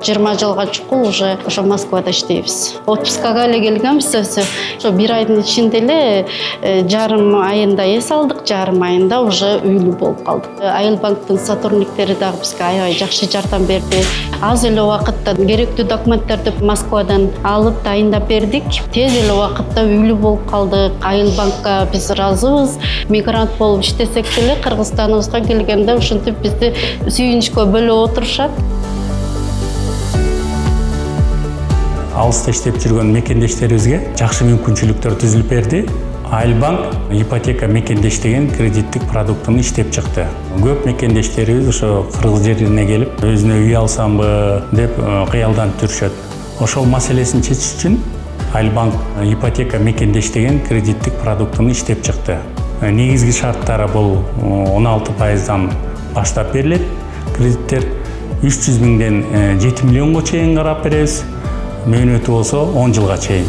20 жылга чукул уже ошо Москвада иштейбиз. Отпускага эле келгенбиз өзү. Ошо 1 айдын ичинде эле жарым айында эс алдык, жарым айында уже үйлүү болуп калдык. Айыл банктын сотрудниктери дагы бизге аябай жакшы жардам берди. Аз эле убакытта керектүү документтерди Москвадан алып дайындап бердик. Тез эле убакытта үйлүү болуп калдык. Айыл банкка биз ыраазыбыз. Мигрант болуп иштесек деле Кыргызстаныбызга келгенде ушинтип бизди сүйүнүчкө бөлөп отурушат. Алыста иштеп жүргөн мекендештерибизге жакшы мүмкүнчүлүктөр түзүлүп берди. Айылбанк ипотека мекендештеген кредиттик продуктун иштеп чыкты. Көп мекендештерибиз ошо Кыргыз жерине келип, өзүнө үй алсамбы деп кыялданып жүрүшөт. Ошол маселесин чечиш үчүн Айылбанк ипотека мекендештеген кредиттик продуктун иштеп чыкты. Негизги шарттары бул 16%дан баштап берилет. Кредиттер 300 миңден 7 миллионго чейин карап беребиз. Мөөнөтү болсо 10 жылга чейин.